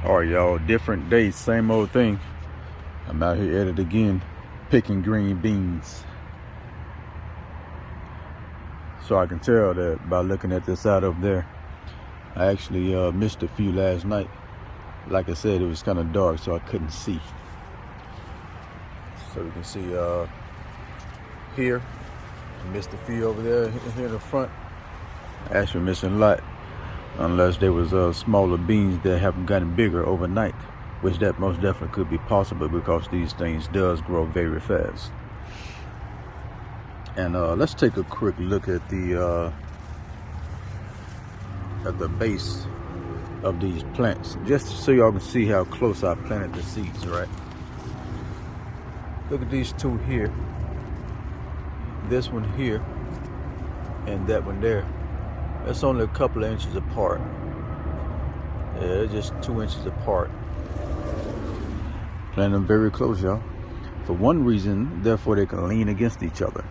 All right, y'all, different day, same old thing. I'm out here at it again, picking green beans. So I can tell that by looking at this side up there. I actually missed a few last night. Like I said, it was kind of dark, so I couldn't see. So you can see here, missed a few over there here in the front. Actually missing a lot, unless there was smaller beans that haven't gotten bigger overnight, which that most definitely could be possible because these things does grow very fast. And let's take a quick look at the base of these plants, just so y'all can see how close I planted the seeds, right? Look at these two here, this one here and that one there. That's only a couple of inches apart. Yeah, they're just 2 inches apart. Plant them very close, y'all. For one reason, therefore they can lean against each other.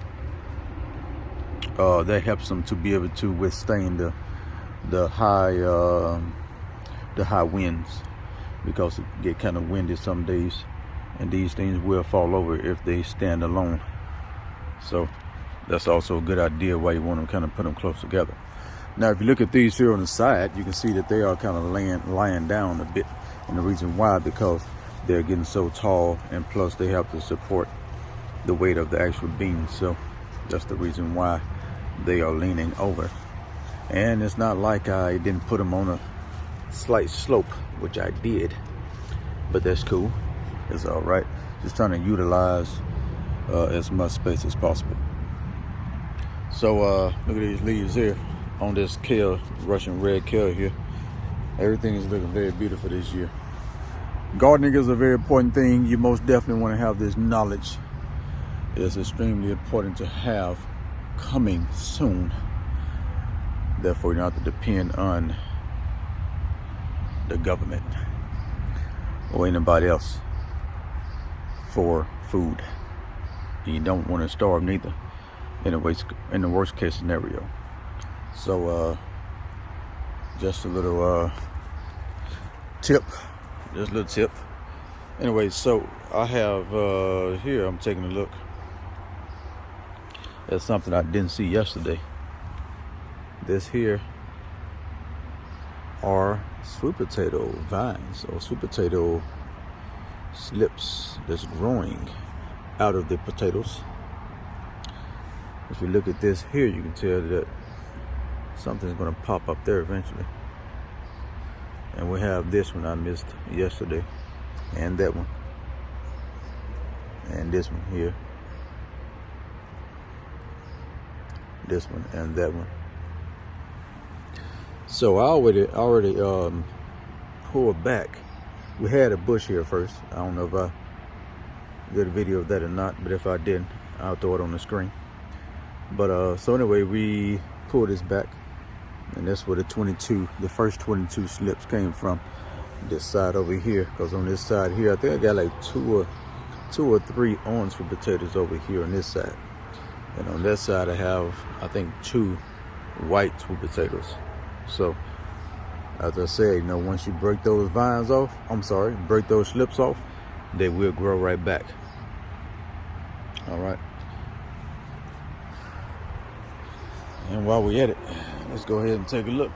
That helps them to be able to withstand the high winds, because it get kind of windy some days, and these things will fall over if they stand alone. So that's also a good idea why you want to kind of put them close together. Now, if you look at these here on the side, you can see that they are kind of lying down a bit. And the reason why, because they're getting so tall, and plus they have to support the weight of the actual beans. So that's the reason why they are leaning over. And it's not like I didn't put them on a slight slope, which I did, but that's cool. It's all right. Just trying to utilize as much space as possible. So look at these leaves here on this kale, Russian red kale here. Everything is looking very beautiful this year. Gardening is a very important thing. You most definitely want to have this knowledge. It's extremely important to have coming soon. Therefore, you don't have to depend on the government or anybody else for food. You don't want to starve neither, in the worst case scenario. So just a little tip, anyway. So I have here, I'm taking a look at something I didn't see yesterday. This here are sweet potato vines, or sweet potato slips that's growing out of the potatoes. If you look at this here, you can tell that something's going to pop up there eventually. And we have this one I missed yesterday, and that one, and this one here, this one, and that one. So I already pulled back. We had a bush here first. I don't know if I did a video of that or not, but if I didn't, I'll throw it on the screen. But so anyway, we pulled this back, and that's where the first 22 slips came from. This side over here, because on this side here, I think I got like two or three orange sweet potatoes over here on this side, and on that side I have, I think, 2 white sweet potatoes. So as I said, once you break those vines off, break those slips off, they will grow right back. All right. And while we're at it, let's go ahead and take a look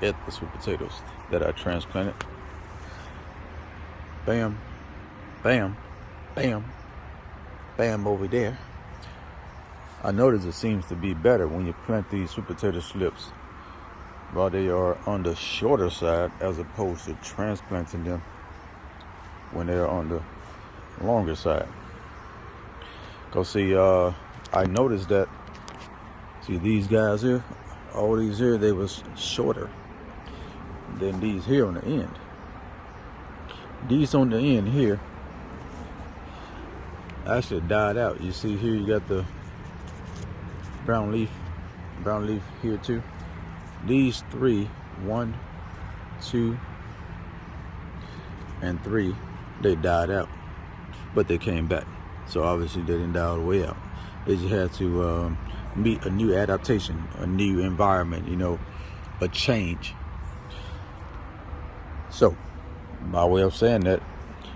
at the sweet potatoes that I transplanted. Bam, bam, bam, bam over there. I notice it seems to be better when you plant these sweet potato slips while they are on the shorter side, as opposed to transplanting them when they're on the longer side. Because see, I noticed that, see these guys here, all these here, they was shorter than these here on the end. These on the end here actually died out. You see here, you got the brown leaf here too. These 3, 1, 2, and 3, they died out, but they came back. So obviously they didn't die all the way out. They just had to meet a new adaptation, a new environment, a change. So My way of saying that,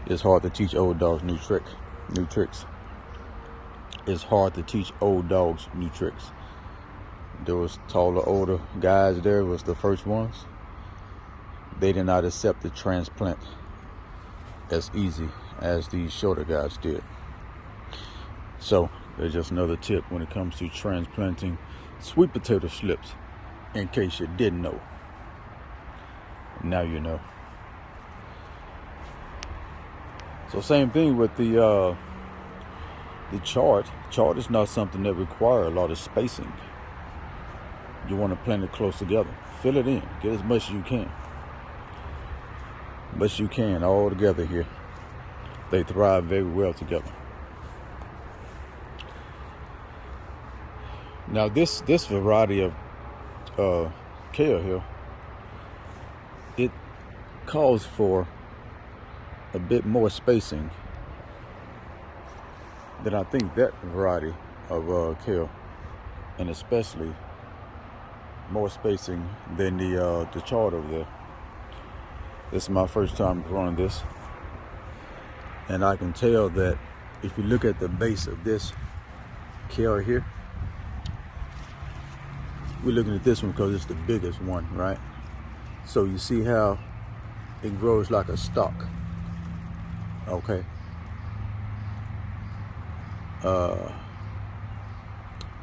it's hard to teach old dogs new tricks. It's hard to teach old dogs new tricks. Those taller, older guys there was the first ones. They did not accept the transplant as easy as these shorter guys did. So there's just another tip when it comes to transplanting sweet potato slips, in case you didn't know. Now you know. So same thing with the chart. Chart is not something that requires a lot of spacing. You want to plant it close together. Fill it in. Get as much as you can. Much you can all together here. They thrive very well together. Now this variety of kale here, it calls for a bit more spacing than I think that variety of kale, and especially more spacing than the chard over there. This is my first time growing this, and I can tell that if you look at the base of this kale here, we're looking at this one because it's the biggest one, right? So you see how it grows like a stalk, okay?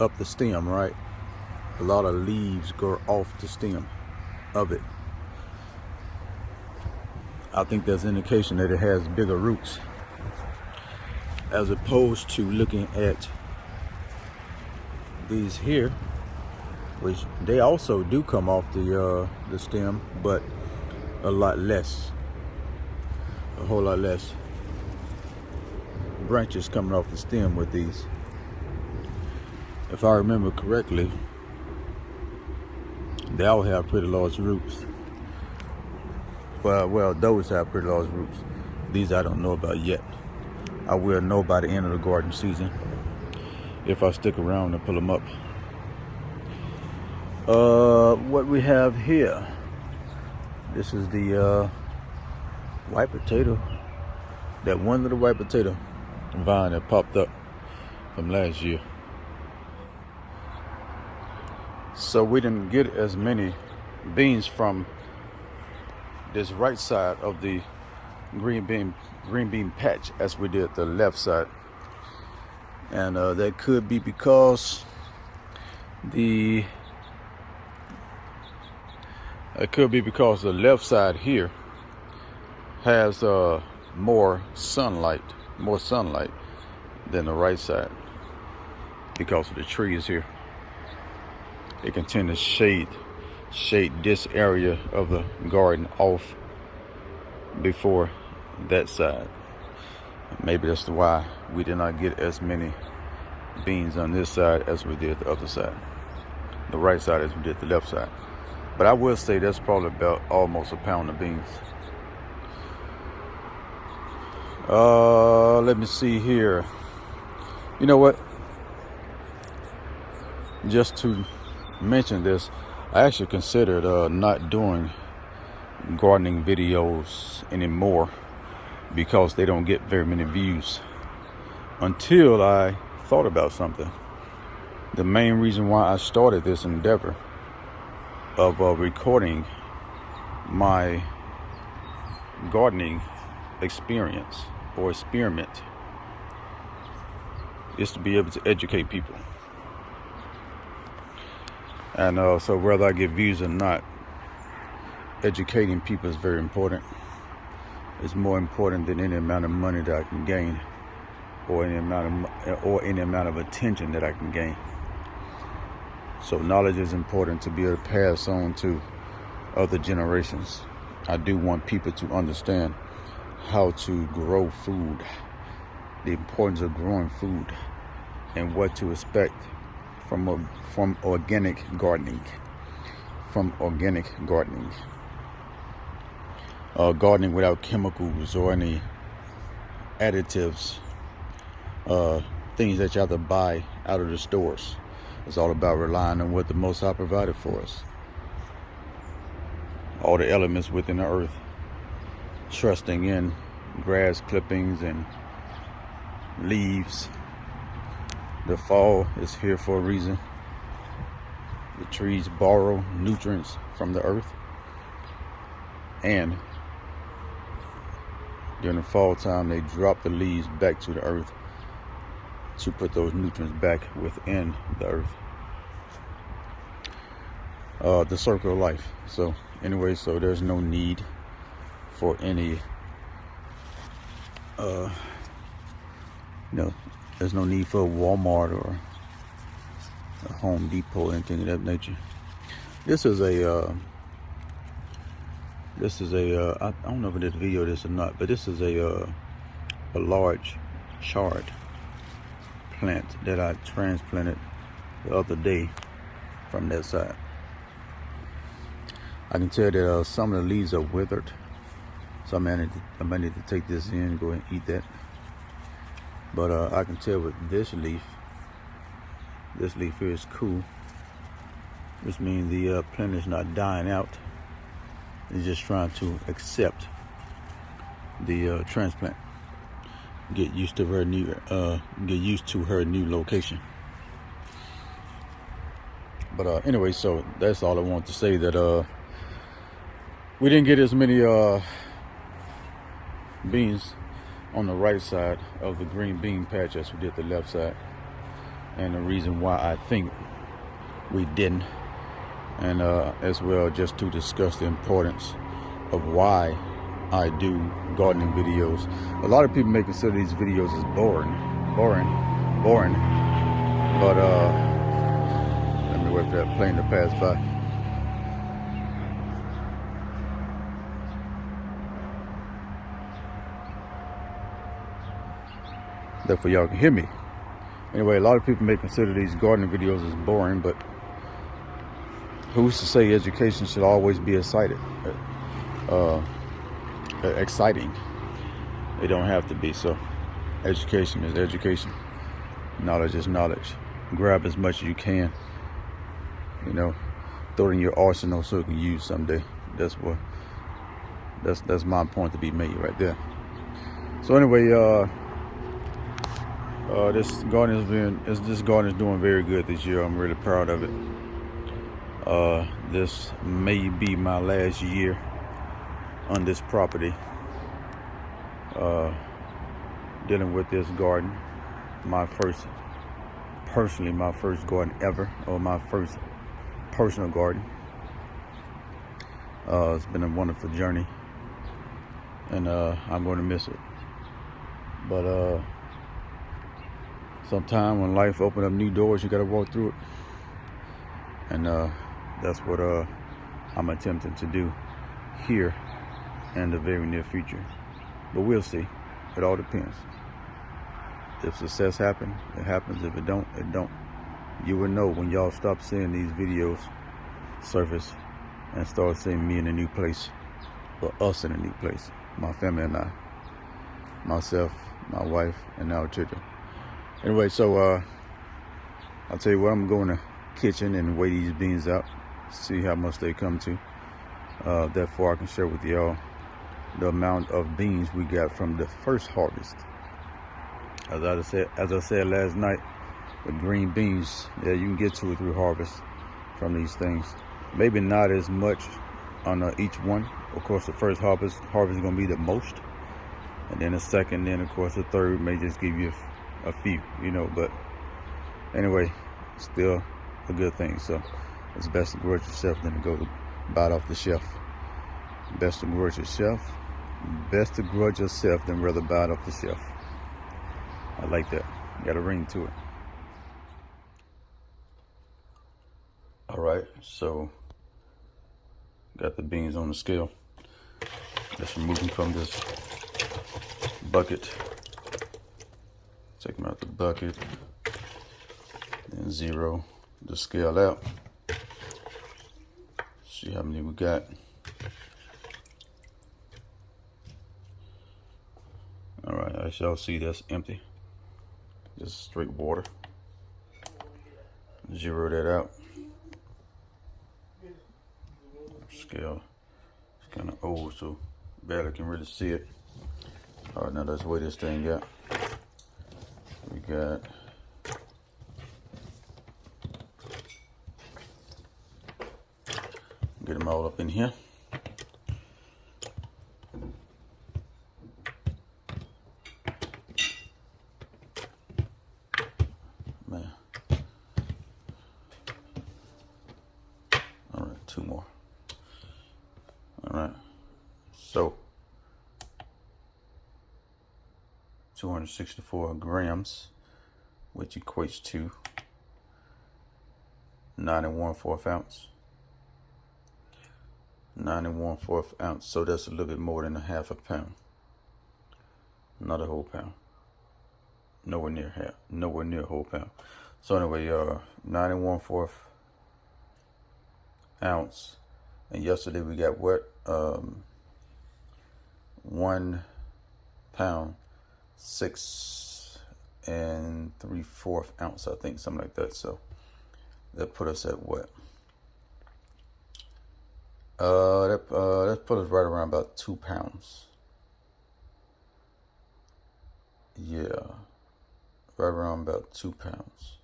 Up the stem, right? A lot of leaves go off the stem of it. I think that's an indication that it has bigger roots, as opposed to looking at these here, which they also do come off the stem, but a lot less, a whole lot less branches coming off the stem with these. If I remember correctly, they all have pretty large roots. Well, those have pretty large roots. These I don't know about yet. I will know by the end of the garden season if I stick around and pull them up. What we have here, this is the white potato, that one little white potato vine that popped up from last year. So we didn't get as many beans from this right side of the green bean patch as we did the left side, and that could be because the left side here has more sunlight than the right side because of the trees here. It can tend to shade this area of the garden off before that side. Maybe that's why we did not get as many beans on this side as we did the other side, the right side as we did the left side. But I will say that's probably about almost a pound of beans. Let me see here. You know what? Just to mention this, I actually considered not doing gardening videos anymore because they don't get very many views, until I thought about something. The main reason why I started this endeavor of recording my gardening experience or experiment is to be able to educate people. And so whether I get views or not, educating people is very important. It's more important than any amount of money that I can gain, or any amount of attention that I can gain. So knowledge is important to be able to pass on to other generations. I do want people to understand how to grow food, the importance of growing food, and what to expect from organic gardening. Gardening without chemicals or any additives, things that you have to buy out of the stores. It's all about relying on what the Most High provided for us. All the elements within the earth trusting in grass clippings and leaves. The fall is here for a reason. The trees borrow nutrients from the earth, and during the fall time they drop the leaves back to the earth to put those nutrients back within the earth. The circle of life. So anyway, so there's no need for any there's no need for a Walmart or a Home Depot or anything of that nature. This is a I don't know if I did a video of this or not, but this is a large chard plant that I transplanted the other day from that side. I can tell that some of the leaves are withered, so I might need to take this in and go and eat that. But I can tell with this leaf here is cool, which means the plant is not dying out. It's just trying to accept the transplant, get used to her new location. But anyway, so that's all I want to say. That we didn't get as many beans on the right side of the green bean patch as we did the left side, and the reason why I think we didn't, and as well just to discuss the importance of why I do gardening videos. A lot of people may consider these videos as boring, but let me wait for that plane to pass by. Therefore y'all can hear me. Anyway, a lot of people may consider these gardening videos as boring, but who's to say education should always be exciting? It don't have to be. So education is education. Knowledge is knowledge. Grab as much as you can. Throw it in your arsenal so you can use someday. That's my point to be made right there. So anyway, this garden is doing very good this year. I'm really proud of it. This may be my last year on this property, dealing with this garden. My first garden ever, or my first personal garden. It's been a wonderful journey, and I'm going to miss it. But sometime when life opens up new doors, you got to walk through it, and that's what I'm attempting to do here in the very near future. But we'll see. It all depends. If success happens, it happens. If it don't, it don't. You will know when y'all stop seeing these videos surface and start seeing me in a new place, or us in a new place, my family and I, myself, my wife, and our children. Anyway, so I'll tell you what, I'm going to the kitchen and weigh these beans out, see how much they come to. Therefore, I can share with y'all the amount of beans we got from the first harvest. As I said last night, with green beans, yeah, you can get 2 or 3 harvests from these things. Maybe not as much on each one. Of course, the first harvest is going to be the most, and then the second, then of course the third may just give you a few, but anyway, still a good thing. So it's best to grudge yourself than to go buy it off the shelf. Best to grudge yourself than rather buy it off the shelf. I like that. Got a ring to it. All right, so got the beans on the scale. Just remove them from this bucket. Take them out the bucket, then zero the scale out. See how many we got. All right, as y'all see, that's empty. Just straight water. Zero that out. Scale is kind of old, so Barely can really see it. All right, now let's weigh this thing out. We got get them all up in here. Man. All right, two more. All right, so 264 grams, which equates to 9 1/4 ounce. 9 1/4 ounce, so that's a little bit more than a half a pound. Not a whole pound. Nowhere near half. Nowhere near a whole pound. So anyway, 9 1/4 ounce. And yesterday we got what? 1 pound 6 3/4 ounce, I think, something like that. So that put us at what? That put us right around about 2 pounds. Yeah, right around about 2 pounds.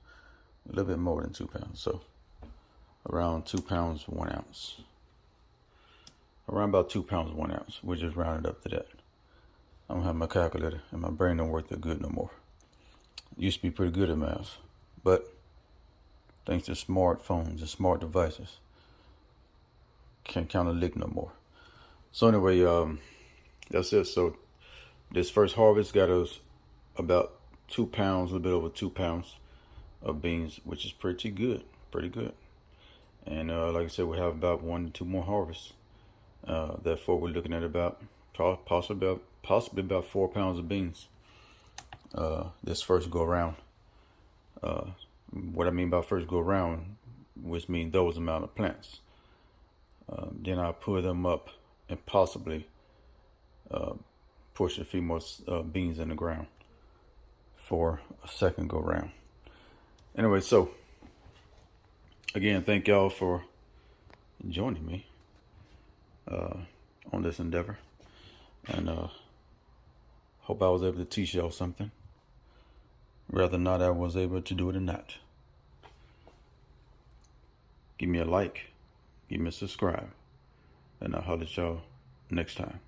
A little bit more than 2 pounds. So around 2 pounds 1 ounce. Around about 2 pounds 1 ounce. We're just rounded up to that. I don't have my calculator, and my brain don't work that good no more. Used to be pretty good at math, but thanks to smartphones and smart devices, can't count a lick no more. So anyway, that's it. So this first harvest got us about 2 pounds, a little bit over 2 pounds of beans, which is pretty good, And like I said, we have about 1 to 2 more harvests. Therefore, we're looking at about possibly about 4 pounds of beans this first go around. What I mean by first go around, which means those amount of plants. Then I'll pull them up and possibly push a few more beans in the ground for a second go round. Anyway, so again, thank y'all for joining me on this endeavor, and hope I was able to teach y'all something. Rather not I was able to do it or not. Give me a like, give me a subscribe, and I'll holler at y'all next time.